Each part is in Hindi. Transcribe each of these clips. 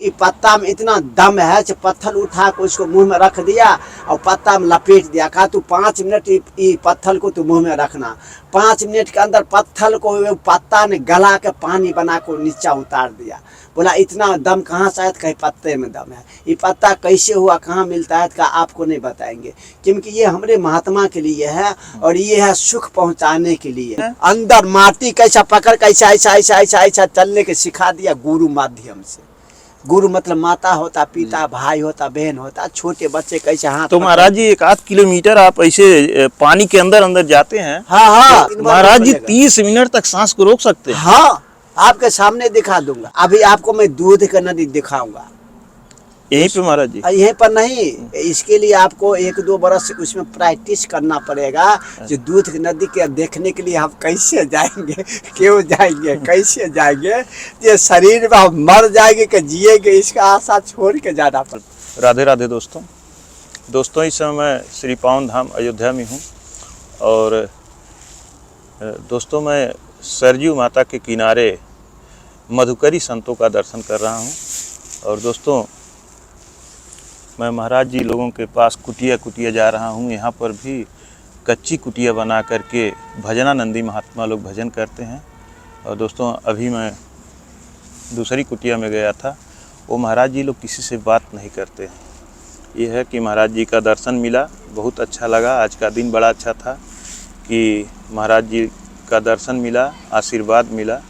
ये पत्ता में इतना दम है कि पत्थर उठा के उसको मुंह में रख दिया और पत्ता में लपेट दिया। कहा तू 5 मिनट ये पत्थर को तू मुंह में रखना। 5 मिनट के अंदर पत्थर को पत्ता ने गला के पानी बना को नीचा उतार दिया। बोला इतना दम कहाँ से है? कहीं पत्ते में दम है। ये पत्ता कैसे हुआ, कहाँ मिलता है? का आपको नहीं बताएंगे, क्योंकि ये हमारे महात्मा के लिए है और ये है सुख पहुंचाने के लिए। अंदर माटी कैसा पकड़ कैसा ऐसा ऐसा ऐसा ऐसा चलने के सिखा दिया गुरु माध्यम से। गुरु मतलब माता होता, पिता, भाई होता, बहन होता, छोटे बच्चे कैसे हाथ। तो महाराज जी 1-8 किलोमीटर आप ऐसे पानी के अंदर अंदर जाते हैं। हाँ महाराज जी 30 मिनट तक सांस को रोक सकते हैं। हाँ, आपके सामने दिखा दूंगा। अभी आपको मैं दूध का नदी दिखाऊंगा यहीं पे महाराज जी। यहीं पर नहीं, इसके लिए आपको 1-2 बरस उसमें प्रैक्टिस करना पड़ेगा। जो दूध की नदी के देखने के लिए हम कैसे जाएंगे, क्यों जाएंगे, कैसे जाएंगे? ये शरीर में हम मर जाएंगे कि जिएंगे, इसका आशा छोड़ के जाना पड़ता। राधे राधे दोस्तों इस समय मैं श्री पावन धाम अयोध्या में हूँ और दोस्तों मैं सरयू माता के किनारे मधुकरी संतों का दर्शन कर रहा हूँ। और दोस्तों मैं महाराज जी लोगों के पास कुटिया जा रहा हूँ। यहाँ पर भी कच्ची कुटिया बना करके भजनानंदी महात्मा लोग भजन करते हैं। और दोस्तों अभी मैं दूसरी कुटिया में गया था, वो महाराज जी लोग किसी से बात नहीं करते हैं। ये है कि महाराज जी का दर्शन मिला, बहुत अच्छा लगा। आज का दिन बड़ा अच्छा था कि महाराज जी का दर्शन मिला, आशीर्वाद मिला।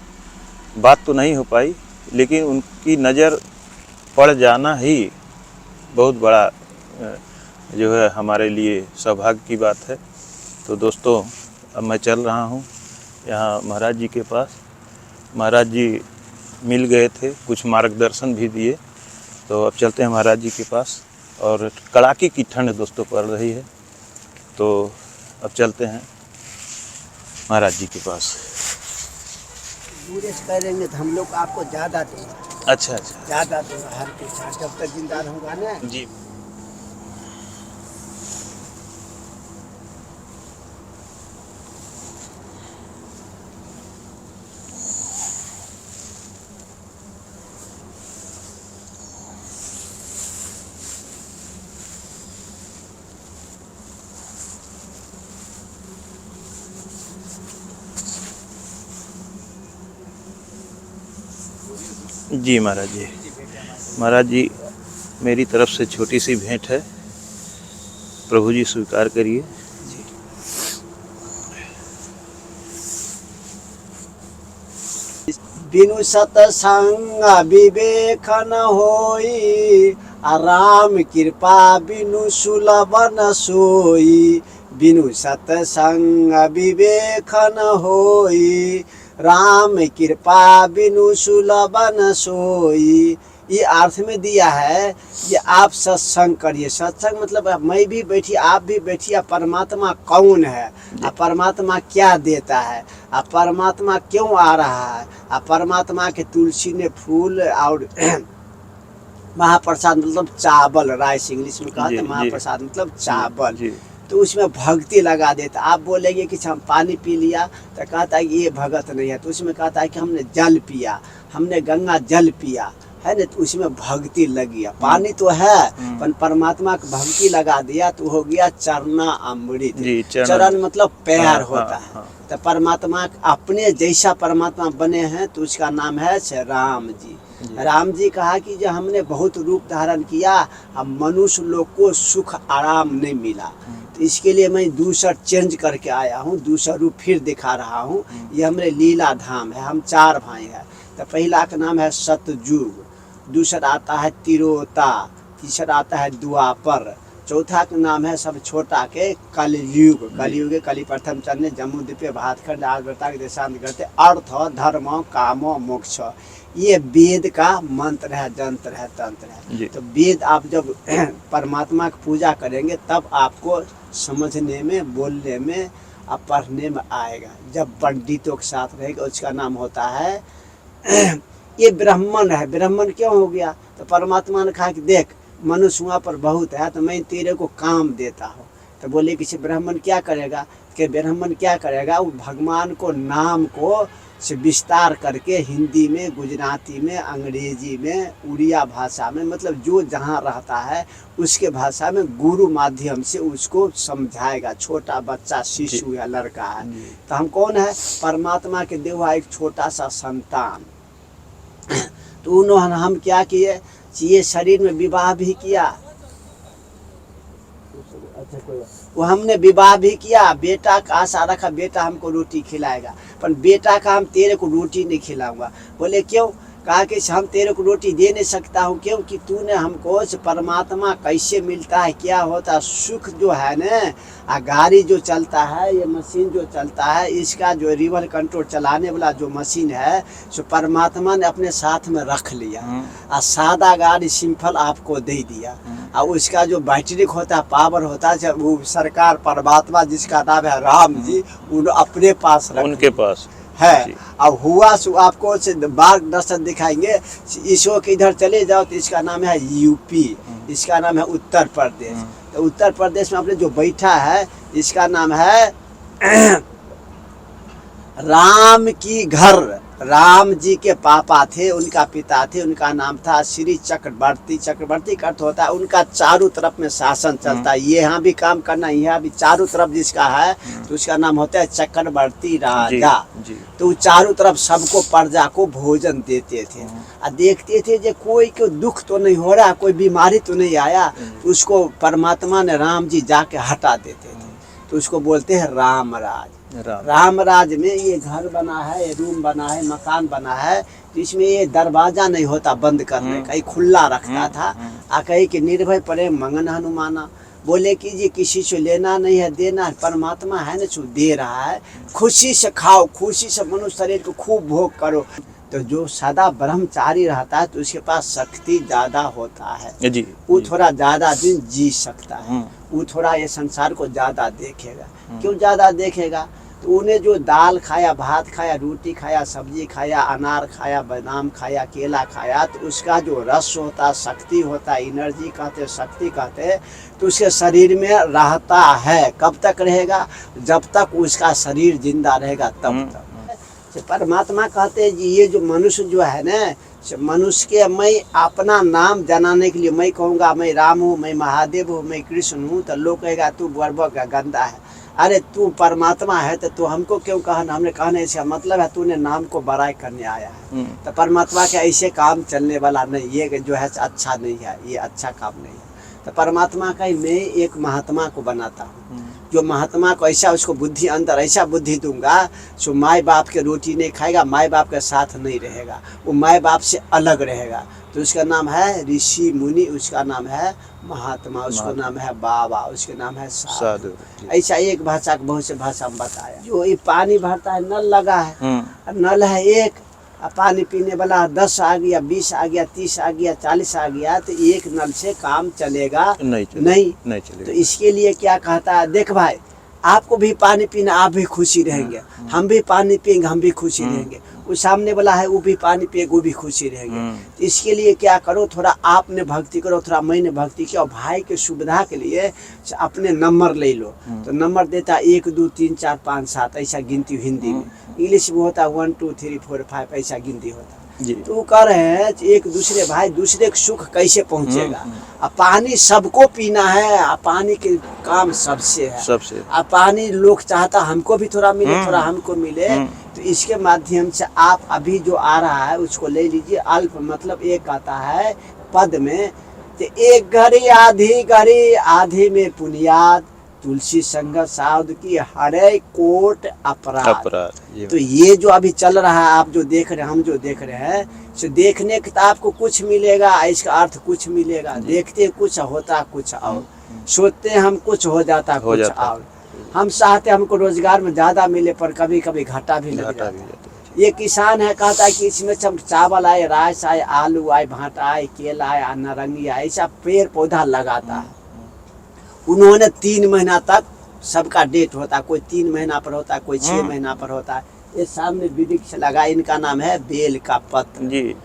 बात तो नहीं हो पाई, लेकिन उनकी नज़र पड़ जाना ही बहुत बड़ा जो है हमारे लिए सौभाग्य की बात है। तो दोस्तों अब मैं चल रहा हूँ यहाँ महाराज जी के पास। महाराज जी मिल गए थे, कुछ मार्गदर्शन भी दिए। तो अब चलते हैं महाराज जी के पास। और कड़ाके की ठंड दोस्तों पड़ रही है, तो अब चलते हैं महाराज जी के पास। गुरेज करेंगे तो हम लोग आपको ज़्यादा दूंगा। अच्छा ज़्यादा दूंगा हर के साथ, जब तक जिंदा रहूँगा ना जी। जी महाराज जी मेरी तरफ से छोटी सी भेंट है, प्रभु जी स्वीकार करिए। बिनु सतसंग विवेक न होई, राम कृपा बिनु सुलभ न सोई। बिनु सतसंग विवेक न होई, राम कृपा बिनु सुलभ न सोई। ये अर्थ में दिया है कि आप सत्संग करिए। सत्संग मतलब मैं भी बैठी, आप भी बैठिए। परमात्मा कौन है, परमात्मा क्या देता है, परमात्मा क्यों आ रहा है। परमात्मा के तुलसी ने फूल और महाप्रसाद मतलब चावल, राइस इंग्लिश में कहते हैं। महाप्रसाद मतलब चावल। तो उसमें भक्ति लगा देता। आप बोलेंगे कि हम पानी पी लिया, तो कहता है कि ये भगत नहीं है। तो उसमें कहता है कि हमने जल पिया, हमने गंगा जल पिया, है ना, तो उसमें भक्ति लग गया। पानी तो है पर परमात्मा को भक्ति लगा दिया तो हो गया चरना अमृत। चरण मतलब पैर होता है। तो परमात्मा अपने जैसा परमात्मा बने हैं तो उसका नाम है राम जी। राम जी कहा कि जब हमने बहुत रूप धारण किया, अब मनुष्य लोग को सुख आराम नहीं मिला, तो इसके लिए मैं दूसरा चेंज करके आया हूँ, दूसरा रूप फिर दिखा रहा हूँ। ये हमारे लीला धाम है। हम 4 भाई हैं। तो पहला का नाम है सतयुग, दूसरा आता है तिरोता, तीसरा आता है द्वापर, चौथा का नाम है सब छोटा के कलयुग। कलयुग कली प्रथम चरण जम्मू द्वीपे भातखंड आर्द्रता के देशांत करते अर्थ धर्म काम मोक्ष। ये वेद का मंत्र है, जंत्र है, तंत्र है। तो वेद आप जब परमात्मा की पूजा करेंगे तब आपको समझने में, बोलने में, आप पढ़ने में आएगा। जब पंडितों के साथ रहेगा उसका नाम होता है ये ब्राह्मण है। ब्राह्मण क्यों हो गया? तो परमात्मा ने कहा कि देख मनुष्य वहाँ पर बहुत है तो मैं तेरे को काम देता हूँ। तो बोले किसी ब्राह्मण क्या करेगा? कि ब्राह्मण क्या करेगा? वो भगवान को नाम को से विस्तार करके हिंदी में, गुजराती में, अंग्रेजी में, उड़िया भाषा में, मतलब जो जहाँ रहता है उसके भाषा में गुरु माध्यम से उसको समझाएगा। छोटा बच्चा, शिशु या लड़का है तो हम कौन है? परमात्मा के देवा एक छोटा सा संतान। तो उन्होंने हम क्या किए, ये शरीर में विवाह भी किया, वो हमने विवाह भी किया, बेटा का आशा रखा बेटा हमको रोटी खिलाएगा, पर बेटा का हम तेरे को रोटी नहीं खिलाऊंगा। बोले क्यों? कहा कि हम तेरे को रोटी दे नहीं सकता हूँ, क्योंकि तूने हमको परमात्मा कैसे मिलता है, क्या होता है, सुख जो है ना, गाड़ी जो चलता है, ये मशीन जो चलता है, इसका जो रिवर कंट्रोल चलाने वाला जो मशीन है सो परमात्मा ने अपने साथ में रख लिया, और सादा गाड़ी सिंपल आपको दे दिया, और उसका जो बैटरी होता है, पावर होता है, वो सरकार परमात्मा जिसका नाम है राम जी, उन अपने पास रख, उनके पास है। अब हुआ सो आपको मार्गदर्शन दिखाएंगे, इसो के इधर चले जाओ तो इसका नाम है यूपी, इसका नाम है उत्तर प्रदेश। तो उत्तर प्रदेश में अपने जो बैठा है इसका नाम है राम की घर। राम जी के पापा थे, उनका पिता थे, उनका नाम था श्री चक्रवर्ती। चक्रवर्ती का अर्थ होता है उनका चारों तरफ में शासन चलता है, यहाँ भी काम करना, यहाँ भी, चारों तरफ जिसका है तो उसका नाम होता है चक्रवर्ती राजा। तो चारों तरफ सबको प्रजा को भोजन देते थे, और देखते थे जो कोई को दुख तो नहीं हो रहा, कोई बीमारी तो नहीं आया, तो उसको परमात्मा ने राम जी जाके हटा देते थे, तो उसको बोलते हैं राम राज। राम राज में ये घर बना है, ये रूम बना है, मकान बना है, तो इसमें ये दरवाजा नहीं होता बंद करने का, खुला रखता था। आ कही कि निर्भय पड़े मंगन हनुमाना, बोले कि जी किसी से लेना नहीं है, देना है, परमात्मा है ना जो दे रहा है, खुशी से खाओ, खुशी से मनुष्य शरीर को खूब भोग करो। तो जो सदा ब्रह्मचारी रहता है तो उसके पास शक्ति ज्यादा होता है जी, वो थोड़ा ज्यादा दिन जी सकता है, वो थोड़ा ये संसार को ज्यादा देखेगा। क्यों ज्यादा देखेगा? तो उन्हें जो दाल खाया, भात खाया, रोटी खाया, सब्जी खाया, अनार खाया, बादाम खाया, केला खाया, तो उसका जो रस होता, शक्ति होता, एनर्जी कहते, शक्ति कहते, तो उसके शरीर में रहता है। कब तक रहेगा? जब तक उसका शरीर जिंदा रहेगा तब तक। परमात्मा कहते हैं जी ये जो मनुष्य जो है ना, मनुष्य के मैं अपना नाम जनाने के लिए मैं कहूँगा मैं राम हूँ, मैं महादेव हूँ, मैं कृष्ण हूँ, तो लोग कहेगा तू बर्बक गंदा है। अरे तू परमात्मा है तो तू हमको क्यों कहना? हमने कहना इसका मतलब है तूने नाम को बड़ाई करने आया है। तो परमात्मा के ऐसे काम चलने वाला नहीं, ये जो है अच्छा नहीं है, ये अच्छा काम नहीं है। तो परमात्मा का ही मैं एक महात्मा को बनाता हूँ, जो महात्मा को ऐसा उसको बुद्धि अंदर ऐसा बुद्धि दूंगा सो माँ बाप के रोटी नहीं खाएगा, माँ बाप के साथ नहीं रहेगा, वो माँ बाप से अलग रहेगा। तो उसका नाम है ऋषि मुनि, उसका नाम है महात्मा, उसका नाम है बाबा, उसके नाम है साधु। ऐसा एक भाषा को बहुत से भाषा में बताया। जो ये पानी भरता है, नल लगा है, नल है एक, पानी पीने वाला 10 आ गया, 20 आ गया, 30 आ गया, 40 आ गया, तो एक नल से काम चलेगा नहीं चलेगा। तो इसके लिए क्या कहता है, देख भाई आपको भी पानी पीना, आप भी खुशी रहेंगे, हम भी पानी पियेंगे, हम भी खुशी रहेंगे, वो सामने वाला है वो भी पानी पिएगा, वो भी खुशी रहेंगे। तो इसके लिए क्या करो, थोड़ा आपने भक्ति करो, थोड़ा मैंने भक्ति किया, और भाई के सुविधा के लिए अपने नंबर ले लो। तो नंबर देता 1 2 3 4 5 7 ऐसा गिनती हिंदी में, इंग्लिश में होता 1 2 3 4 5 ऐसा गिनती होता। तो वो कह रहे हैं एक दूसरे भाई दूसरे के सुख कैसे पहुंचेगा। अब पानी सबको पीना है, अब पानी के काम सबसे है, अब पानी लोग चाहता हमको भी थोड़ा मिले, थोड़ा हमको मिले। तो इसके माध्यम से आप अभी जो आ रहा है उसको ले लीजिए। अल्प मतलब एक आता है पद में, तो एक घड़ी आधी घड़ी, आधी में पुनियाद, तुलसी संगत साधु की हरे कोट अपराध। तो ये जो अभी चल रहा है, आप जो देख रहे हैं, हम जो देख रहे हैं, तो देखने के तो आपको कुछ मिलेगा, इसका अर्थ कुछ मिलेगा, देखते कुछ होता कुछ और, सोचते हम कुछ हो जाता कुछ और। हम चाहते हमको रोजगार में ज्यादा मिले, पर कभी कभी घाटा भी लग जाता है। ये किसान है, कहता है कि इसमें चावल आए, राइस आए, आलू आए, भाटा आए, केला आए, नारंगी आए, ऐसा पेड़ पौधा लगाता है। उन्होंने 3 महीना तक सबका डेट होता, कोई 3 महीना पर होता है, कोई 6 महीना पर होता है। ये सामने वृक्ष लगा, इनका नाम है बेल का पत्र जी।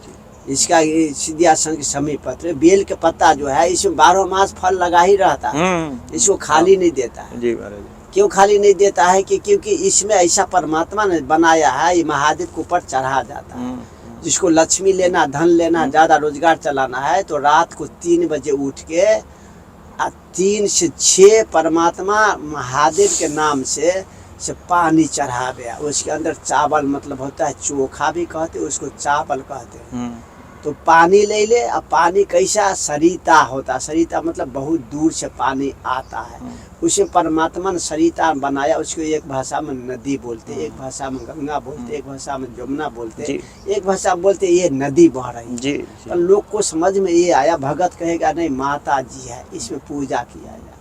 इसका सिद्धियासन की समी पत्र, बेल के पत्ता जो है इसमें 12 मास फल लगा ही रहता है, इसको खाली नहीं देता है जी महाराज। क्यों खाली नहीं देता है कि क्योंकि इसमें ऐसा परमात्मा ने बनाया है, ये महादेव के ऊपर चढ़ा जाता है। जिसको लक्ष्मी लेना, धन लेना, ज़्यादा रोजगार चलाना है तो रात को 3 बजे उठ के 3 से 6 परमात्मा महादेव के नाम से पानी चढ़ा गया। उसके अंदर चावल मतलब होता है, चोखा भी कहते हैं उसको, चावल कहते हैं। तो पानी ले ले। अब पानी कैसा, सरिता होता, सरिता मतलब बहुत दूर से पानी आता है। उसे परमात्मा ने सरिता बनाया। उसको एक भाषा में नदी बोलते, एक भाषा में गंगा बोलते, एक भाषा में जमुना बोलते, एक भाषा में बोलते ये नदी बह रही है। तो लोग को समझ में ये आया, भगत कहेगा नहीं माता जी है, इसमें पूजा किया जाए।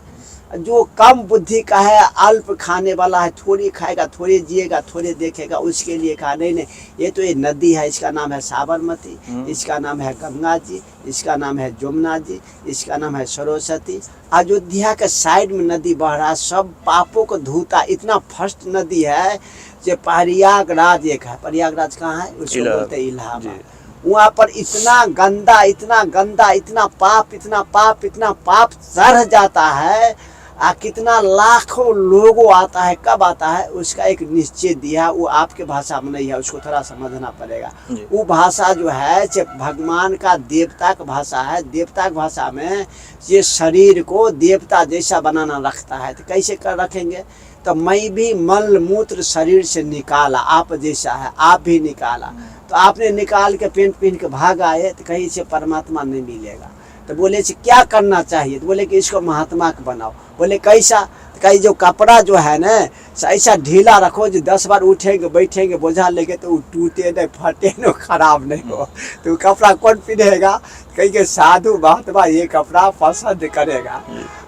जो कम बुद्धि का है, अल्प खाने वाला है, थोड़ी खाएगा, थोड़ी जिएगा, थोड़े देखेगा, उसके लिए कहा नहीं नहीं ये तो ये नदी है, इसका नाम है साबरमती, इसका नाम है गंगा जी, इसका नाम है जमुना जी, इसका नाम है सरस्वती। अयोध्या के साइड में नदी बह रहा है, सब पापों को धोता। इतना फर्स्ट नदी है जो प्रयागराज एक है। प्रयागराज कहाँ है? उसको बोलते हैं इलाहाबाद। वहाँ पर इतना गंदा, इतना गंदा, इतना पाप, इतना पाप, इतना पाप चढ़ जाता है। कितना लाखों लोगों आता है। कब आता है? उसका एक निश्चय दिया, वो आपके भाषा में नहीं है, उसको थोड़ा समझना पड़ेगा। वो भाषा जो है भगवान का, देवता का भाषा है। देवता की भाषा में ये शरीर को देवता जैसा बनाना रखता है। तो कैसे कर रखेंगे? तो मैं भी मल मूत्र शरीर से निकाला, आप जैसा है, आप भी निकाला। तो आपने निकाल के पेंट पहन के भाग आए तो कहीं से परमात्मा नहीं मिलेगा। तो बोले क्या करना चाहिए? तो बोले कि इसको महात्मा का बनाओ। बोले कैसा? तो कहीं जो कपड़ा जो है ना ऐसा ढीला रखो जो 10 बार उठेंगे बैठेंगे बोझा लेके तो टूटे नहीं, फटे नहीं, खराब नहीं हो। तो कपड़ा कौन पहनेगा? कहीं के साधु महात्मा ये कपड़ा पसंद करेगा।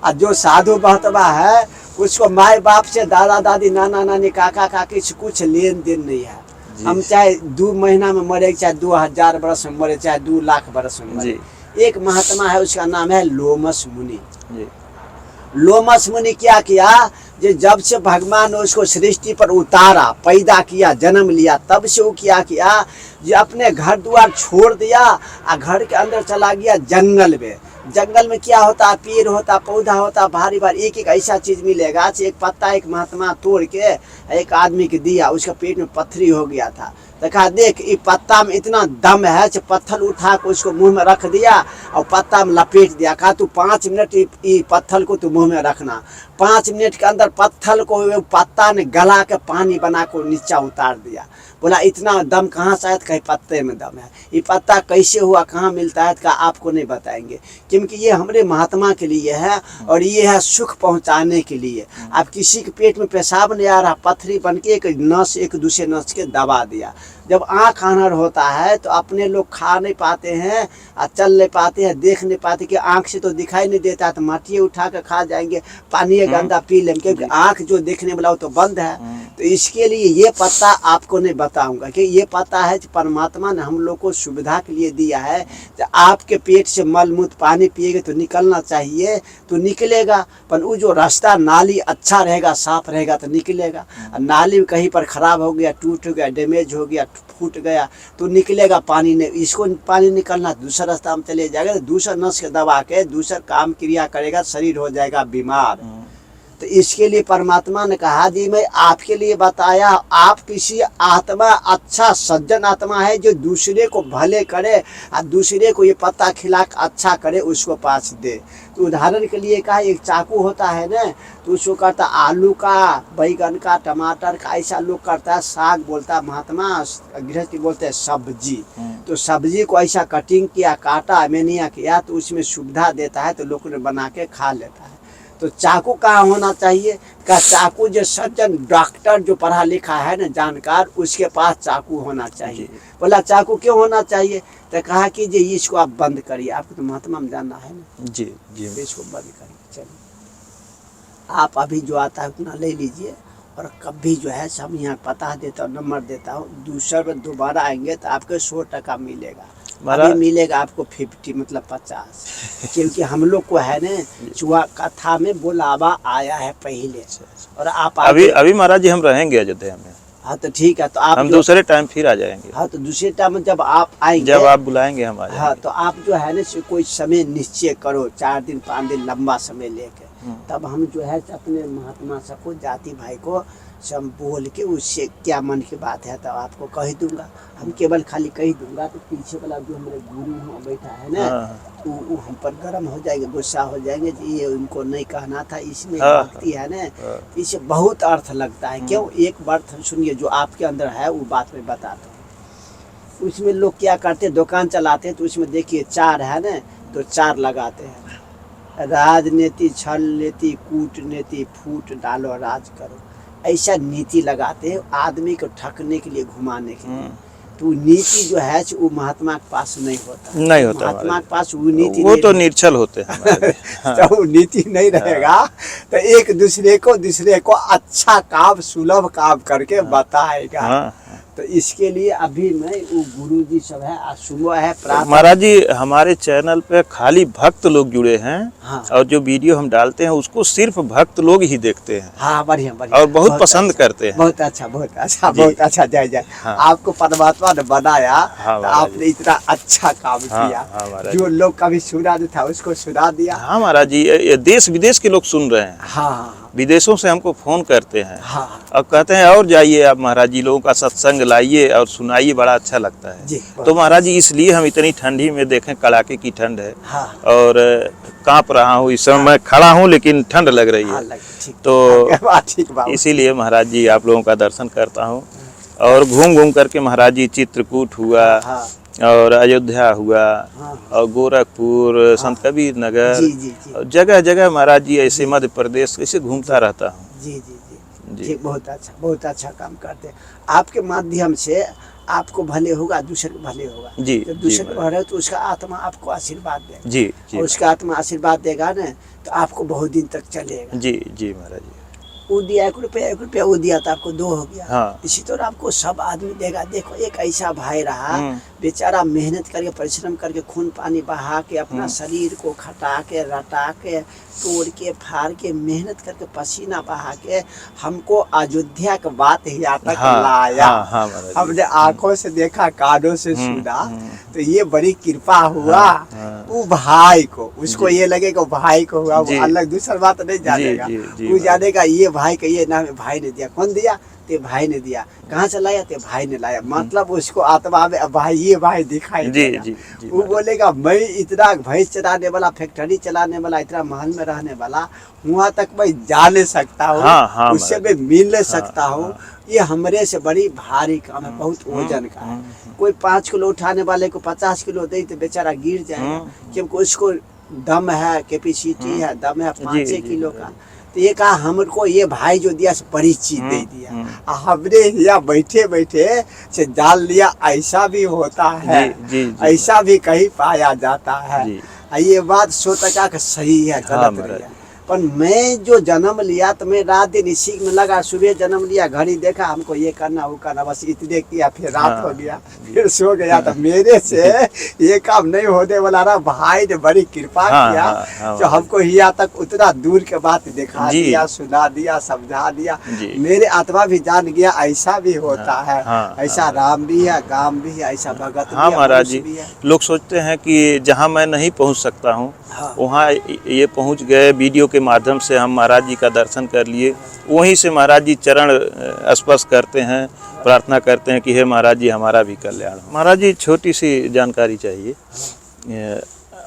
और जो साधु महात्मा है उसको माए बाप से, दादा दादी, नाना नानी, काका काकी से कुछ लेन देन नहीं है। हम चाहे 2 महीना में मरे, चाहे 2000 बरस में मरे, चाहे 2 लाख बरस में मरे। एक महात्मा है, उसका नाम है लोमस मुनि। लोमस मुनि क्या किया? जो जब से भगवान ने उसको सृष्टि पर उतारा, पैदा किया, जन्म लिया, तब से वो क्या किया? जो अपने घर द्वार छोड़ दिया और घर के अंदर चला गया जंगल में। जंगल में क्या होता? पेड़ होता, पौधा होता, भारी भारी एक एक ऐसा चीज मिलेगा। एक पत्ता एक महात्मा तोड़ के एक आदमी के दिया, उसका पेट में पत्थरी हो गया था। तो कहा देख ये पत्ता में इतना दम है, पत्थर उठा के उसको मुंह में रख दिया और पत्ता में लपेट दिया। कहा तू 5 मिनट ये पत्थर को तू मुंह में रखना। 5 मिनट के अंदर पत्थर को पत्ता ने गला के पानी बना को नीचा उतार दिया। बोला इतना दम कहाँ से है? कहीं पत्ते में दम है। ये पत्ता कैसे हुआ, कहाँ मिलता है? कहा आपको नहीं बताएंगे, क्योंकि ये हमारे महात्मा के लिए है और ये है सुख पहुँचाने के लिए। आप किसी के पेट में पेशाब नहीं आ रहा, पत्थरी बन के एक नस एक दूसरे नस के दबा दिया। जब आँख आनर होता है तो अपने लोग खा नहीं पाते हैं और चल नहीं पाते हैं, देख नहीं पाते कि आँख से तो दिखाई नहीं देता, तो माटी उठा कर खा जाएंगे, पानी गंदा पी लेंगे, क्योंकि आँख जो देखने वाला वो तो बंद है। तो इसके लिए ये पत्ता आपको नहीं बताऊंगा कि ये पता है कि परमात्मा ने हम लोग को सुविधा के लिए दिया है। तो आपके पेट से मल मूत्र पानी पिएगा तो निकलना चाहिए, तो निकलेगा। पर वो जो रास्ता नाली अच्छा रहेगा, साफ रहेगा तो निकलेगा। नाली कहीं पर खराब हो गया, टूट गया, डैमेज हो गया, फूट गया तो निकलेगा पानी नहीं। इसको पानी निकलना दूसरा रास्ता में चले जाएगा, तो दूसरा नस के दबा के दूसरा काम क्रिया करेगा, शरीर हो जाएगा बीमार। तो इसके लिए परमात्मा ने कहा जी मैं आपके लिए बताया, आप किसी आत्मा, अच्छा सज्जन आत्मा है जो दूसरे को भले करे और दूसरे को ये पत्ता खिला अच्छा करे, उसको पास दे। तो उदाहरण के लिए कहा एक चाकू होता है ना, तो उसको करता आलू का, बैगन का, टमाटर का, ऐसा लोग करता है। साग बोलता है महात्मा, गृहस्थी बोलते हैं सब्जी। तो सब्जी को ऐसा कटिंग किया, काटा, मेनिया किया, तो उसमें सुविधा देता है, तो लोग बना के खा लेता है। तो चाकू कहाँ होना चाहिए? का चाकू जो सज्जन डॉक्टर जो पढ़ा लिखा है ना, जानकार, उसके पास चाकू होना चाहिए। बोला चाकू क्यों होना चाहिए? तो कहा कि जी इसको आप बंद करिए, आपको तो महात्मा में जानना है ना। जी जी इसको बंद करिए। चलिए आप अभी जो आता है उतना ले लीजिए, और कभी जो है सब यहाँ पता देता हूँ, नंबर देता हूँ, दूसरा बार दोबारा आएंगे तो आपको 100 टका मिलेगा। अभी मिलेगा आपको 50 मतलब 50, क्योंकि हम लोग को है ना चुहा कथा में बुलावा आया है पहले। और आप अभी महाराज जी हम रहेंगे अयोध्या में। हाँ तो ठीक है, तो आप हम दूसरे टाइम फिर आ जाएंगे। हाँ तो दूसरे टाइम जब आप आएंगे, जब आप बुलाएंगे हम आ हाँ जाएंगे। तो आप जो है ना कोई समय निश्चय करो, 4 दिन 5 दिन लंबा समय लेके, तब हम जो है अपने महात्मा सबको, जाति भाई को सब बोल के उससे क्या मन की बात है तो आपको कह दूंगा। हम केवल खाली कह दूंगा तो पीछे वाला जो हमारे गुरु वहाँ बैठा है ना, वो हम पर गर्म हो जाएंगे, गुस्सा हो जाएंगे जी ये उनको नहीं कहना था, इसमें भक्ति है ना, इससे बहुत अर्थ लगता है। क्यों, एक बार सुनिए जो आपके अंदर है वो बात मैं बताता हूँ। उसमें लोग क्या करते हैं, दुकान चलाते हैं तो उसमें देखिए 4 है ना, तो 4 लगाते हैं, राजनीति छल नीति कूटनीति फूट डालो राज करो, ऐसा नीति लगाते हैं आदमी को ठगने के लिए, घुमाने के लिए। तो नीति जो है वो महात्मा के पास नहीं होता, नहीं होता महात्मा के पास वो नीति, वो तो निर्छल होते हैं। तो वो नीति नहीं रहेगा तो एक दूसरे को अच्छा काम सुलभ काम करके बताएगा। तो इसके लिए अभी मैं वो गुरु जी सब है, आज सुबह है प्रातः। महाराज जी हमारे चैनल पे खाली भक्त लोग जुड़े हैं। हाँ। और जो वीडियो हम डालते हैं उसको सिर्फ भक्त लोग ही देखते हैं। हाँ बढ़िया बढ़िया, और बहुत पसंद अच्छा, करते हैं। बहुत अच्छा बहुत अच्छा बहुत अच्छा, जय जय। हाँ। आपको परमात्मा ने बनाया, हाँ, तो आपने इतना अच्छा काम किया। हाँ, जो लोग कभी सुना नहीं था उसको सुना दिया। हाँ महाराज जी, ये देश विदेश के लोग सुन रहे हैं। हाँ विदेशों से हमको फोन करते हैं। हाँ और कहते हैं और जाइए आप महाराज जी, लोगों का सत्संग लाइए और सुनाइए, बड़ा अच्छा लगता है जी। तो महाराज जी इसलिए हम इतनी ठंडी में, देखें कड़ाके की ठंड है। हाँ। और कांप रहा हूँ इस समय, मैं खड़ा हूँ लेकिन ठंड लग रही है। तो इसीलिए महाराज जी आप लोगों का दर्शन करता हूँ। और घूम घूम करके महाराज जी चित्रकूट हुआ, और अयोध्या हुआ, और गोरखपुर, संत कबीर नगर, जगह जगह महाराज जी ऐसे मध्य प्रदेश ऐसे घूमता रहता हूँ। जी जी जी जी, बहुत अच्छा काम करते हैं। आपके माध्यम से आपको भले होगा, दूसरे को भले होगा जी। जब दूसरे को भले तो उसका आत्मा आपको आशीर्वाद देगा। जी जी, और उसका आत्मा आशीर्वाद देगा ना तो आपको बहुत दिन तक चलेगा। जी जी महाराज जी। वो दिया 1 रुपया वो दिया तो आपको 2 हो गया। हाँ। इसी तरह आपको सब आदमी देगा। देखो एक ऐसा भाई रहा, बेचारा मेहनत करके परिश्रम करके खून पानी बहा के अपना शरीर को खटा के रटा के तोड़ के फाड़ के मेहनत करके पसीना बहा के हमको अयोध्या की बात यहाँ तक लाया। हमने आंखों से देखा, कानों से सुना, तो ये बड़ी कृपा हुआ वो भाई को। उसको ये लगेगा भाई को हुआ, वो अलग दूसरा बात नहीं जानेगा। वो जानेगा ये भाई का ये नाम भाई ने दिया। कौन दिया? ते भाई ने दिया। कहाँ से लाया? ते भाई ने लाया। मतलब उसको आत्मा में भाई, ये भाई दिखाई देगा। वो बोलेगा मैं इतना भैंस चलाने वाला, फैक्ट्री चलाने वाला, इतना महल में रहने वाला, वहाँ तक मैं जा नहीं सकता हूँ, उससे मैं मिल नहीं सकता हूँ। ये हमरे से बड़ी भारी काम है, बहुत वजन का है। कोई 5 किलो उठाने वाले को 50 किलो दे तो बेचारा गिर जाएगा, क्योंकि उसको दम है, कैपेसिटी है, दम है 5 किलो का। तो ये कहा हमको ये भाई जो दिया बड़ी चीज दे दिया। हमने यहाँ बैठे बैठे से जान लिया ऐसा भी होता है। ऐसा भी कहीं पाया जाता है। ये बात 100% का सही है, गलत नहीं है। पर मैं जो जन्म लिया तो मैं रात दिन इसी में लगा। सुबह जन्म लिया, घड़ी देखा, हमको ये करना वो करना, बस इतने किया, फिर रात हो गया, फिर सो गया। तो मेरे से ये काम नहीं होने वाला ना। भाई ने बड़ी कृपा किया जो हमको यहाँ तक उतना दूर के बात दिखा दिया, सुना दिया, समझा दिया। मेरे आत्मा भी जान गया ऐसा भी होता है। ऐसा राम भी है, गाम भी है, ऐसा भगत भी है। महाराज जी, लोग सोचते हैं कि जहाँ मैं नहीं पहुँच सकता हूँ वहाँ ये पहुँच गए। वीडियो के माध्यम से हम महाराज जी का दर्शन कर लिए, वहीं से महाराज जी चरण स्पर्श करते हैं, प्रार्थना करते हैं कि हे महाराज जी हमारा भी कल्याण हो। महाराज जी छोटी सी जानकारी चाहिए,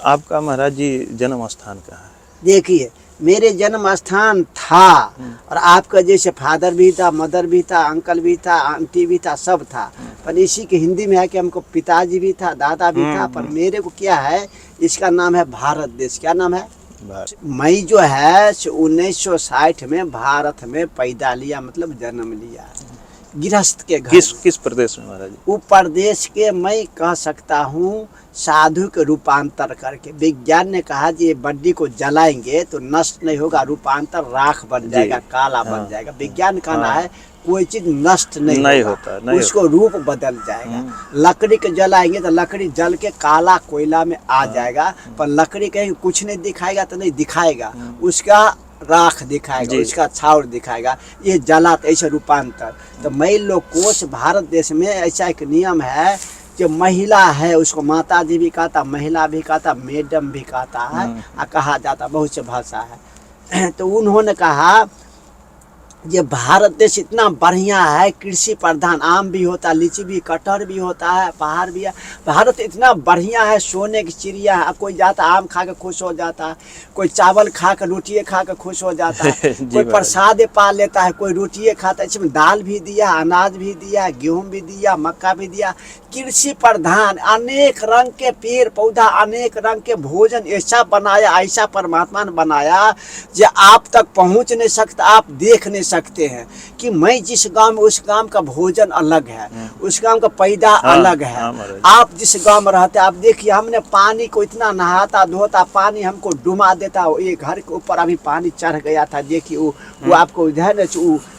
आपका महाराज जी जन्म स्थान कहाँ है? देखिए मेरे जन्म स्थान था, और आपका जैसे फादर भी था, मदर भी था, अंकल भी था, आंटी भी था, सब था। पर इसी के हिंदी में है कि हमको पिताजी भी था, दादा भी था। पर मेरे को क्या है, इसका नाम है भारत देश। क्या नाम है? मैं जो है 1960 में भारत में पैदा लिया, मतलब जन्म लिया, गृहस्थ के घर। किस प्रदेश में महाराज जी? वो प्रदेश के मैं कह सकता हूँ साधु के रूपांतर करके। विज्ञान ने कहा कि ये बड्डी को जलाएंगे तो नष्ट नहीं होगा, रूपांतर राख बन जाएगा, काला बन जाएगा। विज्ञान कहना है कोई चीज नष्ट नहीं होता, उसको रूप बदल जाएगा। लकड़ी के जलाएंगे तो लकड़ी जल के काला कोयला में आ जाएगा, पर लकड़ी कहीं कुछ नहीं दिखाएगा तो नहीं दिखाएगा, उसका राख दिखाएगा, जी। उसका छावर दिखाएगा, ये जलात ऐसे रूपांतर। तो मैं लोग कोश भारत देश में ऐसा एक नियम है, जो महिला है उसको माता जी भी कहता, महिला भी कहता, मैडम भी कहता है, कहा जाता, बहुत से भाषा है। तो उन्होंने कहा ये भारत देश इतना बढ़िया है, कृषि प्रधान, आम भी होता है, लीची भी, कटहल भी होता है, पहाड़ भी है, भारत इतना बढ़िया है, सोने की चिड़िया है। कोई जाता आम खा के खुश हो जाता है, कोई चावल खा के रोटियाँ खा के खुश हो जाता है, कोई प्रसाद पा लेता है, कोई रोटियाँ खाता है। इसमें दाल भी दिया, अनाज भी दिया, गेहूँ भी दिया, मक्का भी दिया, कृषि प्रधान, अनेक रंग के पेड़ पौधा, अनेक रंग के भोजन ऐसा बनाया, ऐसा परमात्मा ने बनाया जो आप तक पहुंच नहीं सकता, आप देख नहीं सकते हैं कि मैं जिस गांव में, उस गांव का भोजन अलग है, उस गांव का पैदा अलग है। आप जिस गांव में रहते, आप देखिए, हमने पानी को इतना नहाता धोता, पानी हमको डुबा देता। ये घर के ऊपर अभी पानी चढ़ गया था, देखिए वो आपको इधर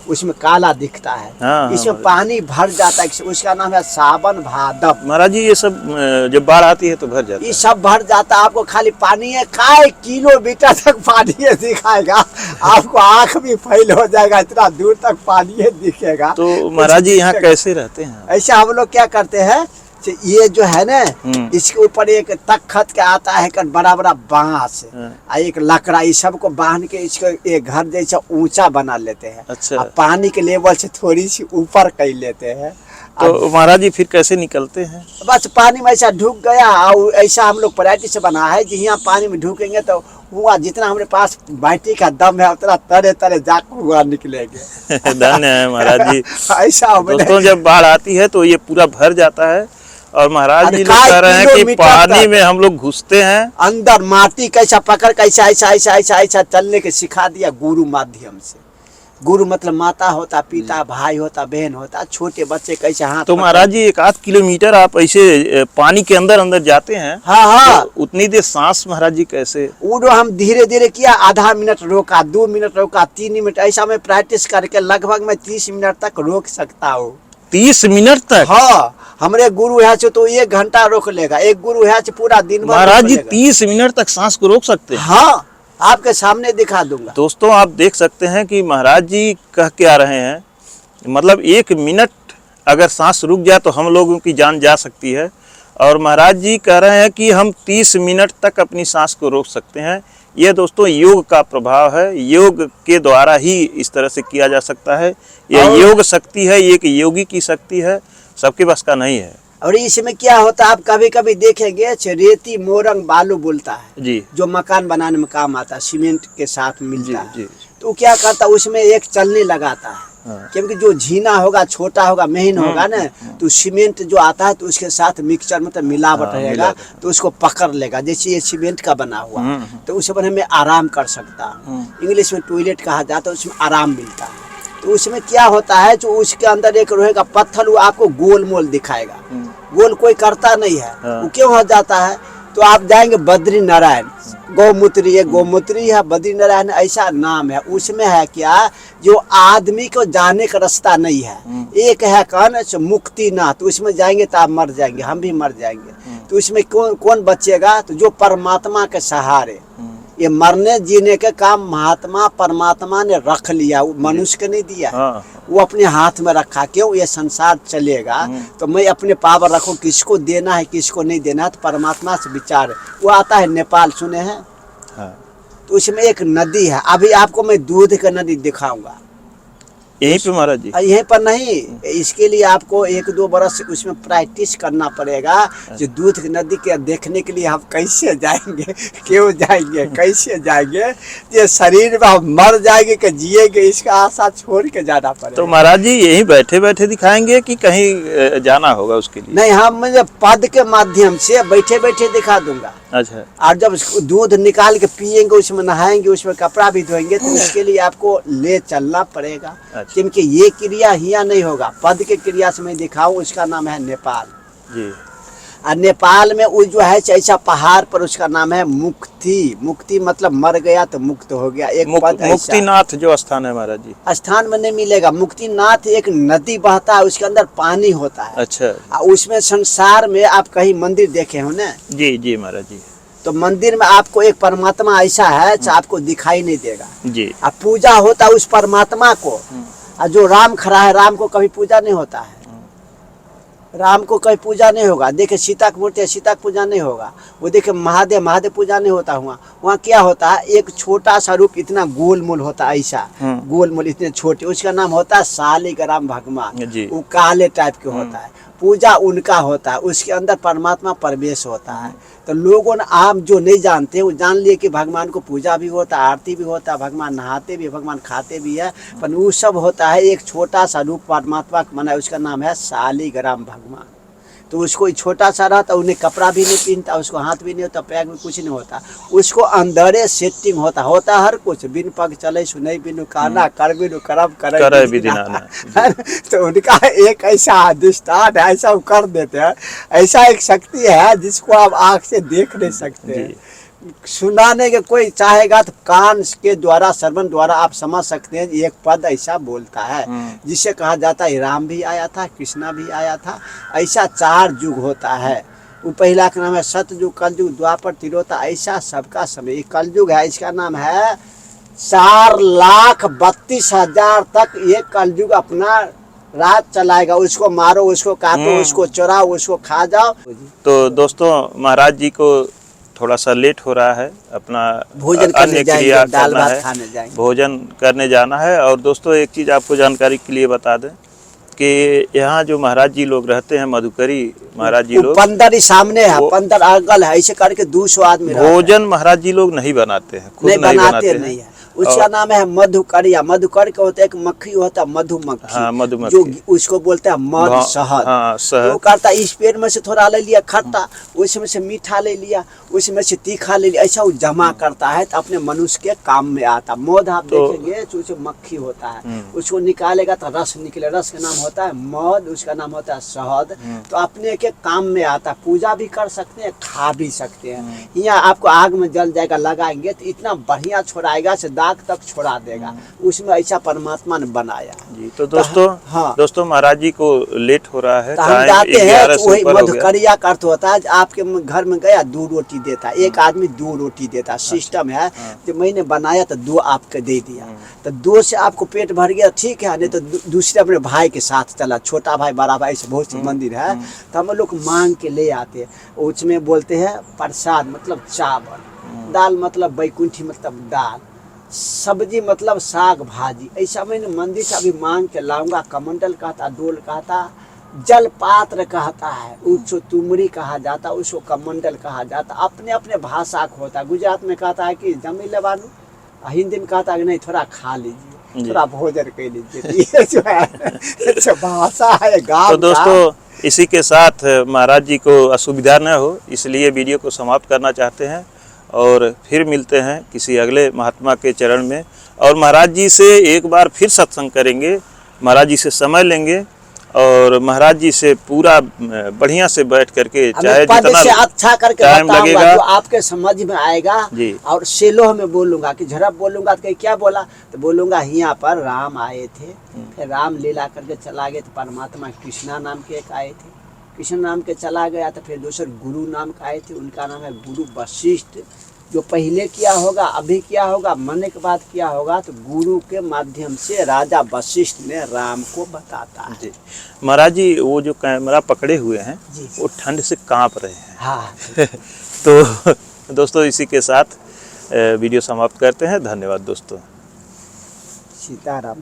उसमें काला दिखता है, इसमें पानी भर जाता है, उसका नाम है सावन भादव। महाराज जी ये सब जब बाढ़ आती है तो भर जाता है, ये सब भर जाता है। आपको खाली पानी है, काय किलोमीटर तक पानी है दिखाएगा, आपको आंख भी फैल हो जाएगा, इतना दूर तक पानी है दिखेगा। तो महाराज जी यहाँ कैसे रहते हैं? ऐसा हम लोग क्या करते हैं, ये जो है ना, इसके ऊपर एक तख्त के आता है कर बड़ा बड़ा बांस, एक लकड़ा, इस सब को बांध के इसको एक घर जैसा ऊंचा बना लेते हैं। अच्छा। पानी के लेवल से थोड़ी सी ऊपर कर लेते हैं। तो महाराज जी फिर कैसे निकलते हैं? बस पानी में ऐसा ढुक गया, और ऐसा हम लोग प्रैक्टिस से बना है कि यहाँ पानी में ढुकेंगे तो हुआ जितना हमारे पास बैटरी का दम है उतना तरे तरे जाकर हुआ निकलेंगे। धन्य है महाराज जी। ऐसा दोस्तों जब बाढ़ आती है तो ये पूरा भर जाता है, और महाराज जी लोग कह रहे हैं कि पानी में हम लोग घुसते हैं, अंदर माटी कैसा पकड़ कैसा ऐसा ऐसा ऐसा ऐसा चलने के सिखा दिया गुरु माध्यम से। गुरु मतलब माता होता, पिता, भाई होता, बहन होता, छोटे बच्चे कैसे हाथ। तो महाराज जी 1-8 किलोमीटर आप ऐसे पानी के अंदर अंदर जाते हैं। हाँ। तो उतनी देर सांस महाराज जी कैसे? वो हम धीरे धीरे किया, आधा मिनट रोका, 2 मिनट रोका, 3 मिनट, ऐसा मैं प्रैक्टिस करके लगभग मैं 30 मिनट तक रोक सकता हूँ। 30 मिनट तक? हाँ, हमारे गुरु है तो 1 घंटा रोक लेगा, एक गुरु है पूरा दिन भर। महाराज जी 30 मिनट तक सांस को रोक सकते हैं? हाँ, आपके सामने दिखा दूंगा। दोस्तों आप देख सकते हैं कि महाराज जी कह के आ रहे हैं, मतलब 1 मिनट अगर सांस रुक जाए तो हम लोगों की जान जा सकती है, और महाराज जी कह रहे हैं कि हम 30 मिनट तक अपनी सांस को रोक सकते हैं। ये दोस्तों योग का प्रभाव है, योग के द्वारा ही इस तरह से किया जा सकता है। यह योग शक्ति है, ये एक योगी की शक्ति है, सबके बस का नहीं है। और इसमें क्या होता है, आप कभी कभी देखेंगे रेती मोरंग बालू बोलता है जी, जो मकान बनाने में काम आता है, सीमेंट के साथ मिलता है। जी। तो क्या करता है, उसमें एक चलनी लगाता है। क्योंकि जो झीना होगा, छोटा होगा, महीन होगा ना, तो सीमेंट जो आता है तो उसके साथ मिक्सचर मतलब मिलावट रहेगा, तो उसको पकड़ लेगा। जैसे ये सीमेंट का बना हुआ, तो उस पर हमें आराम कर सकता है। इंग्लिश में टॉयलेट कहा जाता है, उसमें आराम मिलता है। तो उसमें क्या होता है, जो उसके अंदर एक रहेगा पत्थर, वो आपको गोल मोल दिखाएगा, गोल कोई करता नहीं है। वो क्यों हो जाता है, तो आप जाएंगे बद्री नारायण, गौमूत्री, ये गौमूत्री है, बद्री नारायण ऐसा नाम है। उसमें है क्या, जो आदमी को जाने का रास्ता नहीं है, एक है कौन, मुक्ति नाथ, तो उसमें जाएंगे तो आप मर जाएंगे, हम भी मर जाएंगे। तो उसमें कौन बचेगा, तो जो परमात्मा के सहारे, ये मरने जीने के काम महात्मा परमात्मा ने रख लिया, मनुष्य को नहीं दिया। वो अपने हाथ में रखा, क्यों, ये संसार चलेगा तो मैं अपने पावर रखूं, किसको देना है किसको नहीं देना है, तो परमात्मा से विचार। वो आता है नेपाल, सुने हैं? तो उसमें एक नदी है, अभी आपको मैं दूध का नदी दिखाऊंगा। यहीं पे महाराज जी? यहीं पर नहीं, इसके लिए आपको 1-2 बरस उसमें प्रैक्टिस करना पड़ेगा। जो दूध की नदी के देखने के लिए हम कैसे जाएंगे, क्यों जाएंगे, कैसे जाएंगे, ये शरीर में हम मर जाएंगे कि जिएंगे, इसका आशा छोड़ के जाना पड़ेगा। तो महाराज जी यहीं बैठे बैठे दिखाएंगे कि कहीं जाना होगा उसके लिए? नहीं, हम मुझे पद के माध्यम से बैठे बैठे दिखा दूंगा। अच्छा। और जब दूध निकाल के पियेंगे, उसमें नहाएंगे, उसमें कपड़ा भी धोएंगे, तो उसके लिए आपको ले चलना पड़ेगा। अच्छा। क्योंकि ये क्रिया हिया नहीं होगा, पद के क्रिया से मैं दिखाऊं, उसका नाम है नेपाल जी। और नेपाल में वो जो है ऐसा पहाड़ पर, उसका नाम है मुक्ति। मुक्ति मतलब मर गया तो मुक्त हो गया, एक पद। मुक्तिनाथ जो स्थान है महाराज जी? स्थान में नहीं मिलेगा, मुक्तिनाथ एक नदी बहता है, उसके अंदर पानी होता है। अच्छा। उसमें संसार में आप कहीं मंदिर देखे हो ना? जी जी महाराज जी। तो तो मंदिर में आपको एक परमात्मा ऐसा है जो आपको दिखाई नहीं देगा जी। अब पूजा होता है उस परमात्मा को, और जो राम खड़ा है राम को कभी पूजा नहीं होता है, राम को कभी पूजा नहीं होगा। देखिए सीता की मूर्ति है, सीता की पूजा नहीं होगा। वो देखिए महादेव, महादेव पूजा नहीं होता हुआ। वहाँ क्या होता है, एक छोटा सा रूप इतना गोल मोल होता है, ऐसा गोल मोल इतने छोटे, उसका नाम होता है शालिग्राम भगवान। वो काले टाइप के होता है, पूजा उनका होता है, उसके अंदर परमात्मा प्रवेश होता है। तो लोगों ने आम जो नहीं जानते वो जान लिए कि भगवान को पूजा भी होता है, आरती भी होता है, भगवान नहाते भी, भगवान खाते भी है, पर वो सब होता है एक छोटा सा रूप परमात्मा का बना है, उसका नाम है शालिग्राम भगवान। तो उसको छोटा सा रहता, उन्हें कपड़ा भी नहीं पहनता, उसको हाथ भी नहीं होता, पैर में कुछ नहीं होता, उसको अंदरे सेटिंग होता हर कुछ, बिन पग चले सुनई बिनु काना कर बिनु करब करे बिदिनाना। तो उनका एक ऐसा अधिष्ठान है, ऐसा वो कर देते हैं, ऐसा एक शक्ति है जिसको आप आँख से देख नहीं सकते। सुनाने के कोई चाहेगा तो कान के द्वारा, श्रवण द्वारा आप समझ सकते हैं। एक पद ऐसा बोलता है जिससे कहा जाता है राम भी आया था, कृष्णा भी आया था। ऐसा 4 युग होता है। वो पहला का नाम है सतयुग, कलयुग, द्वापर, त्रेता, ऐसा सबका समय। ये कलयुग है, इसका नाम है 4,32,000 तक ये कलयुग अपना रात चलाएगा। उसको मारो, उसको काटो, उसको चुराओ, उसको खा जाओ। तो दोस्तों महाराज जी को थोड़ा सा लेट हो रहा है, अपना भोजन करने जाएंगे, दाल भात खाने जाएंगे, भोजन करने जाना है। और दोस्तों एक चीज़ आपको जानकारी के लिए बता दें कि यहाँ जो महाराज जी लोग रहते हैं, मधुकरी महाराज जी लोग, 15 सामने है, 15 अगल है, ऐसे करके 200 आदमी भोजन महाराज जी लोग नहीं बनाते हैं, खुद नहीं बनाते नहीं है। उसका नाम है मधुकरिया। मधुकर का होता है एक मक्खी होता है, मधुमक्खी। हाँ, मधुमक्खी जो उसको बोलते हैं मध, शहद। हाँ, शहद। वो करता इस पेड़ में से थोड़ा ले लिया खट्टा, उसमें से मीठा ले लिया, उसमें से तीखा ले लिया, ऐसा वो जमा करता है तो अपने मनुष्य के काम में आता। मध आप देखेंगे तो उसे मक्खी होता है, उसको निकालेगा तो रस निकले, रस का नाम होता है मध, उसका नाम होता है शहद। तो अपने के काम में आता, पूजा भी कर सकते हैं, खा भी सकते हैं। यहाँ आपको आग में जल जाएगा, लगाएंगे तो इतना बढ़िया छोड़ाएगा से दाग तक छोड़ा देगा, उसमें ऐसा परमात्मा ने बनाया जी। तो दोस्तों हाँ, दोस्तों महाराज जी को लेट हो रहा है, तो हम जाते हैं तो वही मधुकरिया का अर्थ होता है आपके घर में गया 2 रोटी देता, एक आदमी 2 रोटी देता, सिस्टम है। तो मैंने बनाया तो 2 आपको दे दिया, तो 2 से आपको पेट भर गया, ठीक है, नहीं तो दूसरे अपने भाई के साथ चला, छोटा भाई बड़ा भाई से बहुत से मंदिर है, तो हम लोग मांग के ले आते हैं। उसमें बोलते हैं प्रसाद मतलब चावल, दाल मतलब बैकुंठी मतलब दाल, सब्जी मतलब साग भाजी, ऐसा मैंने मंदिर से अभी मांग के लाऊंगा। कमंडल कहता, डोल कहता, जल पात्र कहता है, उसको तुमरी कहा जाता, उसको कमंडल कहा जाता। अपने अपने भाषा को होता है। गुजरात में कहता है कि जमी ले बानू, हिंदी में कहता है कि नहीं थोड़ा खा लीजिए, थोड़ा भोजन कर लीजिए। ये जो है भाषा है गाँव। तो दोस्तों इसी के साथ महाराज जी को असुविधा न हो इसलिए वीडियो को समाप्त करना चाहते हैं, और फिर मिलते हैं किसी अगले महात्मा के चरण में, और महाराज जी से एक बार फिर सत्संग करेंगे, महाराज जी से समय लेंगे, और महाराज जी से पूरा बढ़िया से बैठ करके, चाहे जितना से अच्छा करके टाइम लगेगा जो आपके समझ में आएगा जी। और सेलोह में बोलूंगा कि झड़प बोलूंगा तो क्या बोला, तो बोलूंगा यहाँ पर राम आए थे, फिर राम लीला करके चला गए, तो परमात्मा कृष्णा नाम के एक आए थे, कृष्ण नाम के चला गया, तो फिर दूसरे गुरु नाम का आए थे, उनका नाम है गुरु वशिष्ठ। जो पहले किया होगा, अभी किया होगा, मरने के बाद किया होगा, तो गुरु के माध्यम से राजा वशिष्ठ ने राम को बताता है जी। महाराज जी वो जो कैमरा पकड़े हुए हैं वो ठंड से कांप रहे हैं। हाँ तो दोस्तों इसी के साथ वीडियो समाप्त करते हैं। धन्यवाद दोस्तों। सीताराम।